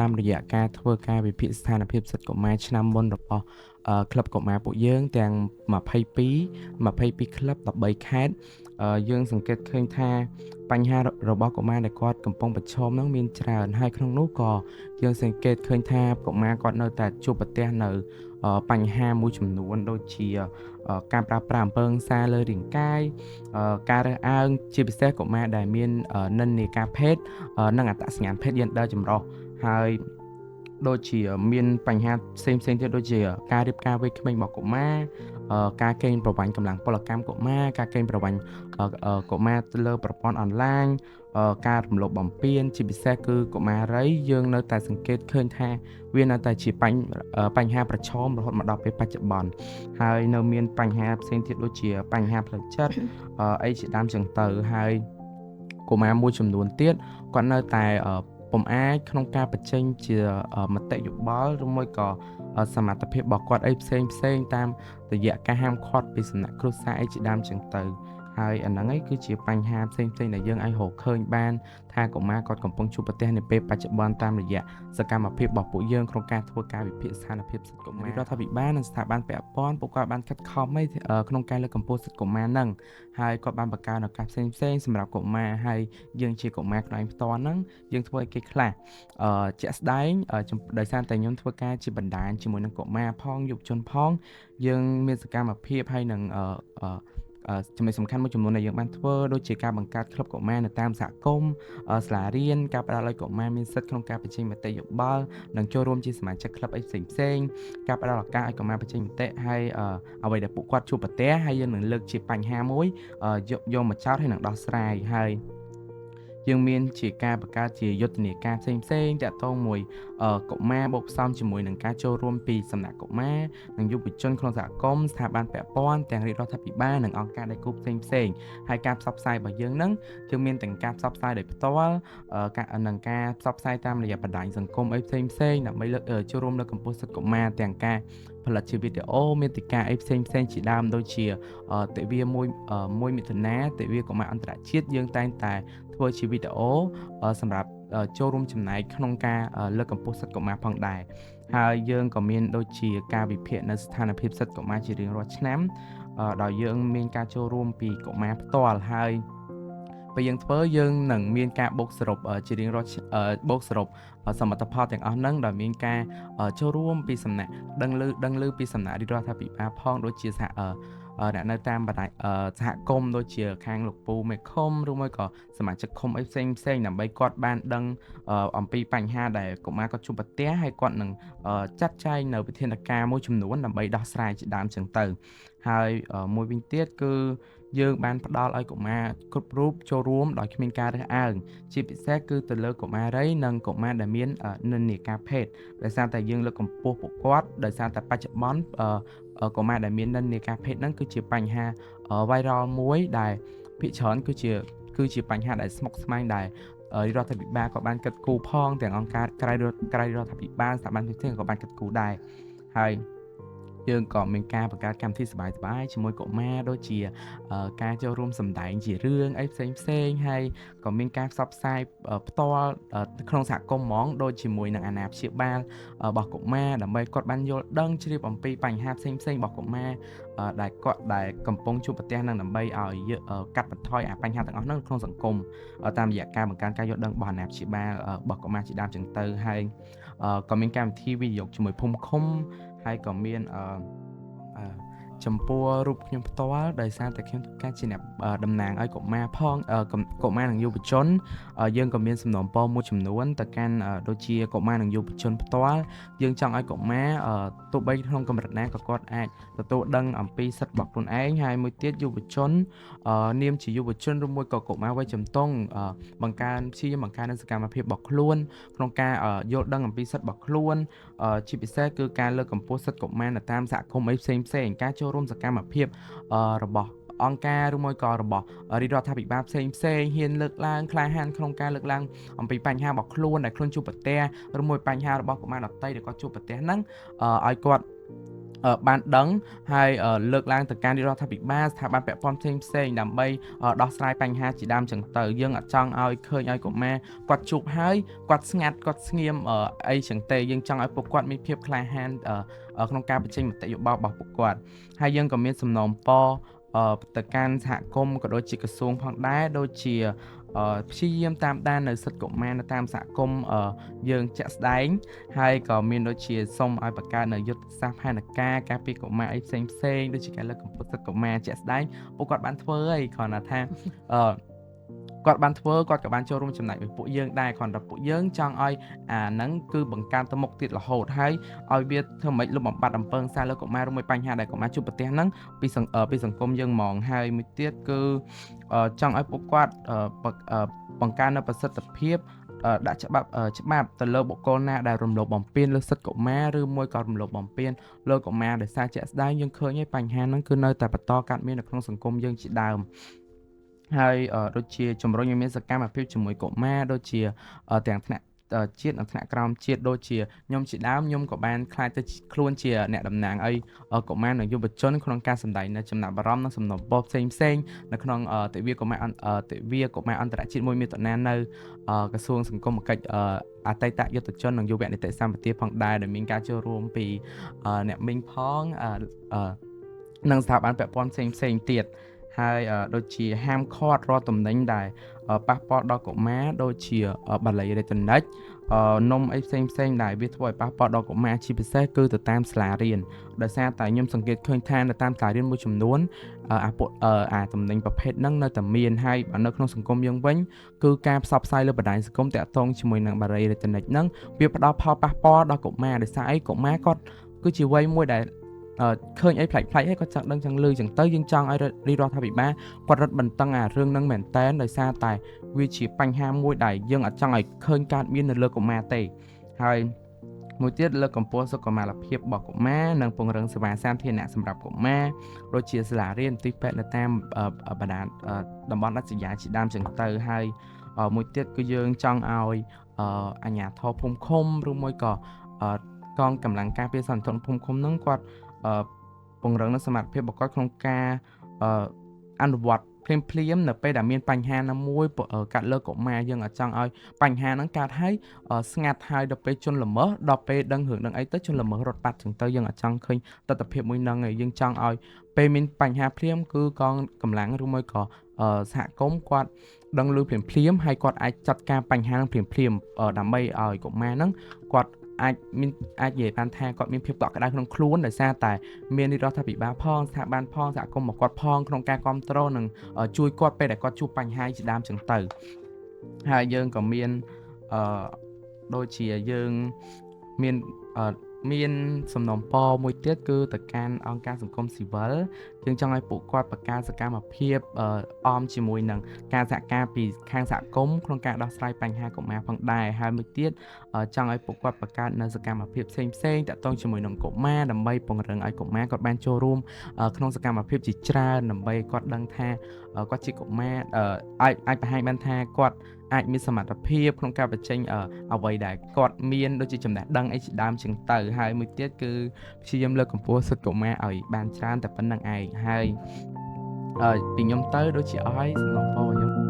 តាមរយៈការធ្វើការវិភាគស្ថានភាពសិទ្ធិកុមារឆ្នាំមុនរបស់ក្លឹបកុមារពួកយើងទាំង22ក្លឹប13ខេត្តយើងសង្កេតឃើញថាបញ្ហារបស់កុមារដែលគាត់កំពុងប្រឈមនឹងមានច្រើនហើយក្នុងនោះក៏យើងសង្កេតឃើញថាកុមារគាត់នៅតែជួបប្រទះនៅបញ្ហាមួយចំនួនដូចជាការប្រើប្រាស់អំពើហិង្សាលើរាងកាយការរើសអើងជាពិសេសកុមារដែលមាននិន្នាការភេទនិងអត្តសញ្ញាណភេទយេនឌ័រចម្រុះហើយដូចជាមានបញ្ហាផ្សេងទៀតដូចជាការរៀបការវ័យក្មេងរបស់កុមារការកេងប្រវ័ញ្ចកម្លាំងពលកម្មកុមារការកេងប្រវ័ញ្ចកុមារទៅលើប្រព័ន្ធអនឡាញការរំលោភបំពានជាពិសេសគឺកុមារីយើងនៅតែសង្កេតឃើញថាវានៅតែជាបញ្ហាប្រឈមរហូតមកដល់ពេលបច្ចុប្បន្នហើយនៅមានបញ្ហាផ្សេងទៀតដូចជាបញ្ហាផ្លូវចិត្តអីជាដើមចឹងទៅហើយកុមារមួយចំនួនទៀតគាត់នៅតែពុំអាចក្នុងការបញ្ចេញជាមតិយោបល់ឬមួយក៏សមត្ថភាពរបស់គាត់អីផ្សេងតាមរយៈការហាមឃាត់ពីសំណាក់គ្រួសារអីជាដើមចឹងទៅហើយអាហ្នឹងឯងគឺជាបញ្ហាផ្សេងដែលយើងអាចរកឃើញបានថាកុមារគាត់កំពុងជួបប្រទះនៅពេលបច្ចុប្បន្នតាមរយៈសកម្មភាពរបស់ពួកយើងក្នុងការធ្វើការវិភាគស្ថានភាពសិទ្ធិកុមាររដ្ឋាភិបាលនិងស្ថាប័នពាក់ព័ន្ធពួកគាត់បានខិតខំក្នុងការលើកកម្ពស់សិទ្ធិកុមារហ្នឹងហើយគាត់បានបង្កើនឱកាសផ្សេងសម្រាប់កុមារហើយយើងជាកុមារខ្លួនឯងផ្ទាល់ហ្នឹងយើងធ្វើឲ្យគេខ្លះជាក់ស្ដែងដោយសារតែខ្ញុំធ្វើការជាបណ្ដាញជាមួយនឹងកុមារផងយុវជនផងយើងមានសកម្មភាពហើយនឹងចំណុចសំខាន់មួយចំនួនដែលយើងបានធ្វើដូចជាការបង្កើតក្លឹបកុមារនៅតាមសហគមន៍សាលារៀនការផ្តល់ឲ្យកុមារមានសិទ្ធិក្នុងការបញ្ចេញមតិយោបល់និងចូលរួមជាសមាជិកក្លឹបអីផ្សេងការផ្តល់ឱកាសឲ្យកុមារបញ្ចេញមតិហើយអ្វីដែលពួកគាត់ជួបប្រទះហើយយើងនឹងលើកជាបញ្ហាមួយយកមកចោទហើយនឹងដោះស្រាយហើយយើងមានជាការបង្កើតជាយុទ្ធនាការផ្សេងតាក់ទងមួយកុមារបូកផ្សំជាមួយនឹងការចូលរួមពីសំណាក់កុមារនិងយុវជនក្នុងសហគមន៍ស្ថាប័នពាក់ព័ន្ធទាំងរាជរដ្ឋាភិបាលនិងអង្គការដៃគូផ្សេងហើយការផ្សព្វផ្សាយរបស់យើងហ្នឹងយើងមានទាំងការផ្សព្វផ្សាយដោយផ្ទាល់និងការផ្សព្វផ្សាយតាមរយៈបណ្ដាញសង្គមអីផ្សេងដើម្បីចូលរួមលើកកម្ពស់សិទ្ធិកុមារទាំងការផលិតជាវីដេអូមាតិកាអីផ្សេងជាដើមដូចជាទិវា1មិថុនាទិវាកុមារអន្តរជាតិយើងតែងតែធ្វើជាវីដេអូសម្រាប់ចូលរួមចំណែកក្នុងការលើកកម្ពស់សិទ្ធិកុមារផងដែរហើយយើងក៏មានដូចជាការវិភាគនៅស្ថានភាពសិទ្ធិកុមារជារៀងរាល់ឆ្នាំដោយយើងមានការចូលរួមពីកុមារផ្ទាល់ហើយពេលយើងធ្វើយើងនឹងមានការបូកសរុបជារៀងរាល់បូកសរុបសមិទ្ធផលទាំងអស់ហ្នឹងដោយមានការចូលរួមពីសំណាក់ដឹងឮពីសំណាក់រាជរដ្ឋាភិបាលផងដូចជាអ្នកនៅតាមបណ្ដាញសហគមន៍ដូចជាខាងលោកពូមេឃុំឬមួយក៏សមាជិកឃុំអីផ្សេងដើម្បីគាត់បានដឹងអំពីបញ្ហាដែលកុមារគាត់ជួបប្រទះហើយគាត់នឹងចាត់ចែងនៅវិធានការមួយចំនួនដើម្បីដោះស្រាយជាដើមចឹងទៅហើយមួយវិញទៀតគឺយើងបានផ្ដល់ឲ្យកុមារគ្រប់រូបចូលរួមដោយគ្មានការរើសអើងជាពិសេសគឺទៅលើកុមារីនិងកុមារដែលមាននិន្នាការភេទដោយសារតែយើងលើកកម្ពស់ពួកគាត់ដោយសារតែបច្ចុប្បន្នកុមារដែលមាននិន្នាការភេទហ្នឹងគឺជាបញ្ហា viral មួយដែលភាគច្រើនគឺជាបញ្ហាដែលស្មុគស្មាញដែលរដ្ឋាភិបាលក៏បានគិតគូរផងទាំងអង្គការក្រៅរដ្ឋាភិបាលស្ថាប័នផ្សេងៗក៏បានគិតគូរដែរហើយយើងក៏មានការបង្កើតកម្មវិធីសប្បាយៗជាមួយកុមារដូចជាការចូលរួមសម្ដែងជារឿងអីផ្សេងហើយក៏មានការផ្សព្វផ្សាយផ្ទាល់ក្នុងសហគមន៍ហ្មងដូចជាមួយនឹងអាណាព្យាបាលរបស់កុមារដើម្បីគាត់បានយល់ដឹងជ្រាបអំពីបញ្ហាផ្សេងរបស់កុមារដែលកំពុងជួបប្រទះនឹងដើម្បីឲ្យកាត់បន្ថយបញ្ហាទាំងអស់ហ្នឹងក្នុងសង្គមតាមរយៈការបង្កើនការយល់ដឹងរបស់អាណាព្យាបាលរបស់កុមារជាដើមចឹងទៅហើយក៏មានកម្មវិធីវិនិយោគជាមួយភូមិឃុំហើយក៏មានចំពោះរូបខ្ញុំផ្ទាល់ដោយសារតែខ្ញុំធ្វើការជាអ្នកតំណាងឲ្យកុមារផងកុមារនិងយុវជនយើងក៏មានសំណូមពរមួយចំនួនទៅកាន់ដូចជាកុមារនិងយុវជនផ្ទាល់យើងចង់ឲ្យកុមារទោះបីក្នុងកម្រិតណាក៏គាត់អាចទទួលដឹងអំពីសិទ្ធិរបស់ខ្លួនឯងហើយមួយទៀតយុវជននាមជាយុវជនឬមួយក៏កុមារវ័យជំទង់បង្កើននៅសកម្មភាពរបស់ខ្លួនក្នុងការយល់ដឹងអំពីសិទ្ធិរបស់ខ្លួនជាពិសេសគឺការលើកកម្ពស់សិទ្ធិកុមារនៅតាមសហគមន៍អីផ្សេងការចូលរួមសកម្មភាពរបស់អង្គការឬមួយក៏របស់រាជរដ្ឋាភិបាលផ្សេងហ៊ានលើកឡើងក្លាហានក្នុងការលើកឡើងអំពីបញ្ហារបស់ខ្លួនដែលខ្លួនជួបប្រទះឬមួយបញ្ហារបស់កុមារដទៃដែលគាត់ជួបប្រទះហ្នឹងឲ្យគាត់ បានដឹងហើយលើកឡើងទៅកាន់រាជរដ្ឋាភិបាលស្ថាប័នពាក់ព័ន្ធផ្សេងៗដើម្បីដោះស្រាយបញ្ហាជាដើមចឹងទៅយើងអត់ចង់ឲ្យឃើញឲ្យកុមារគាត់ជួបហើយគាត់ស្ងាត់គាត់ស្ងៀមអីចឹងទេយើងចង់ឲ្យពួកគាត់មានភាពក្លាហានក្នុងការបញ្ចេញមតិយោបល់របស់ពួកគាត់ហើយយើងក៏មានសំណូមពរទៅកាន់សហគមន៍ក៏ដូចជាក្រសួងផងដែរដូចជាព្យាយាមតាមដាននៅសិទ្ធិកុមារនៅតាមសហគមន៍យើងជាក់ស្ដែងហើយក៏មានដូចជាសូមឲ្យបង្កើតនៅយុទ្ធសាស្ត្រផែនការការពារកុមារអីផ្សេងដូចជាការលើកកម្ពស់សិទ្ធិកុមារជាក់ស្ដែងពួកគាត់បានធ្វើហើយគ្រាន់តែថាគាត់បានធ្វើគាត់ក៏បានចូលរួមចំណែកvớiពួកយើងដែរគ្រាន់តែពួកយើងចង់ឲ្យអាហ្នឹងគឺបង្កើនទៅមុខទៀតរហូតហើយឲ្យវាធ្វើម៉េចលុបបំបាត់អំពើហិង្សាលើកុមារឬមួយបញ្ហាដែលកុមារជួបប្រទះហ្នឹងពីសង្គមយើងហ្មងហើយមួយទៀតគឺចង់ឲ្យពួកគាត់បង្កើននៅប្រសិទ្ធភាពដាក់ច្បាប់ទៅលើបុគ្គលណាដែលរំលោភបំពានលើសិទ្ធិកុមារឬមួយក៏រំលោភបំពានលើកុមារដោយសារជាក់ស្ដែងយើងឃើញហើយបញ្ហាហ្នឹងគឺនៅតែបន្តកើតមាននៅក្នុងសង្គមយើងជាដើមហើយដូចជាជំរុញឲ្យមានសកម្មភាពជាមួយកុមារដូចជាទាំងថ្នាក់ជាតិនិងថ្នាក់ក្រោមជាតិដូចជាខ្ញុំជាដើមខ្ញុំក៏បានខ្លាចទៅខ្លួនជាអ្នកតំណាងឲ្យកុមារនិងយុវជនក្នុងការសម្ដែងនៅចំណាប់អារម្មណ៍និងសំណូមពរផ្សេងនៅក្នុងទិវាកុមារអន្តរជាតិ1មិថុនានៅក្រសួងសង្គមគិច្ចអតីតយុទ្ធជននិងយុវនីតិសម្បទាផងដែរដែលមានការចូលរួមពីអ្នកមីងផងនិងស្ថាប័នពាក់ព័ន្ធផ្សេងទៀតហើយដូចជាហាមឃាត់រាល់ទំនិញដែលប៉ះពាល់ដល់កុមារដូចជាបាលីអេឡិចត្រូនិកនំអីផ្សេងដែលវាធ្វើឲ្យប៉ះពាល់ដល់កុមារជាពិសេសគឺទៅតាមសាលារៀនដោយសារតែខ្ញុំសង្កេតឃើញថានៅតាមសាលារៀនមួយចំនួនអាទំនិញប្រភេទហ្នឹងនៅតែមានហើយនៅក្នុងសង្គមយើងវិញគឺការផ្សព្វផ្សាយលើបណ្ដាញសង្គមតាក់ទងជាមួយនឹងបាលីអេឡិចត្រូនិកហ្នឹងវាផ្ដល់ផលប៉ះពាល់ដល់កុមារដោយសារអីកុមារគាត់គឺជាវ័យមួយដែលឃើញអីប្លែកៗហើយគាត់ចង់ដឹងចង់ឮចឹងទៅយើងចង់ឲ្យរាជរដ្ឋាភិបាលគាត់រឹតបន្តឹងអារឿងហ្នឹងមែនតែនដោយសារតែវាជាបញ្ហាមួយដែលយើងអត់ចង់ឲ្យឃើញកើតមាននៅលើកុមារទេហើយមួយទៀតលើកកម្ពស់សុខុមាលភាពរបស់កុមារនិងពង្រឹងសេវាសាធារណៈសម្រាប់កុមារដូចជាសាលារៀនទីពេទ្យនៅតាមបណ្ដាតំបន់ដាច់ស្រយាលជាដើមចឹងទៅហើយមួយទៀតគឺយើងចង់ឲ្យអាជ្ញាធរភូមិឃុំឬមួយក៏កងកម្លាំងការពារសន្តិសុខភូមិឃុំហ្នឹងគាត់ពង្រឹងនូវសមត្ថភាពរបស់គាត់ក្នុងការអនុវត្តភ្លាមនៅពេលដែលមានបញ្ហាណាមួយកាត់លើកុមារយើងអត់ចង់ឲ្យបញ្ហាហ្នឹងកើតហើយស្ងាត់ហើយដល់ពេលជន់ល្មើសដល់ពេលដឹងរឿងហ្នឹងអីទៅជន់ល្មើសរត់បាត់ចឹងទៅយើងអត់ចង់ឃើញទស្សនវិជ្ជាមួយហ្នឹងឯងយើងចង់ឲ្យពេលមានបញ្ហាភ្លាមគឺកងកម្លាំងឬមួយក៏សហគមន៍គាត់ដឹងឮភ្លាមហើយគាត់អាចចាត់ការបញ្ហាហ្នឹងភ្លាមដើម្បីឲ្យកុមារហ្នឹងគាត់អាចនិយាយបានថាគាត់មានភាពកក់ក្ដៅក្នុងខ្លួនដោយសារតែមានរដ្ឋាភិបាលផងស្ថាប័នផងសហគមន៍របស់គាត់ផងក្នុងការគ្រប់គ្រងនិងជួយគាត់ពេលដែលគាត់ជួបបញ្ហាជាដើមចឹងទៅហើយយើងក៏មានដូចជាយើងមានសំណុំពរមួយទៀតគឺទៅកាន់អង្គការសង្គមស៊ីវិលយើងចង់ឲ្យពួកគាត់បង្កើនសកម្មភាពអមជាមួយនឹងការសហការពីខាងសហគមន៍ក្នុងការដោះស្រាយបញ្ហាកុមារផងដែរហើយមួយទៀតចង់ឲ្យពួកគាត់បង្កើតនៅសកម្មភាពផ្សេងតាក់ទងជាមួយនឹងកុមារដើម្បីពង្រឹងឲ្យកុមារគាត់បានចូលរួមក្នុងសកម្មភាពជាច្រើនដើម្បីគាត់ដឹងថាគាត់ជាកុមារអាចបង្ហាញបានថាគាត់អាចមានសមត្ថភាពក្នុងការបញ្ចេញអ្វីដែលគាត់មានដូចជាចំណេះដឹងអីជាដើមចឹងទៅហើយមួយទៀតគឺព្យាយាមលើកកម្ពស់សិទ្ធិកុមារឲ្យបានច្រើនតែប៉ុណ្្នឹងឯងហើយពីខ្ញុំទៅដូចជាអស់ហើយសំណពរខ្ញុំ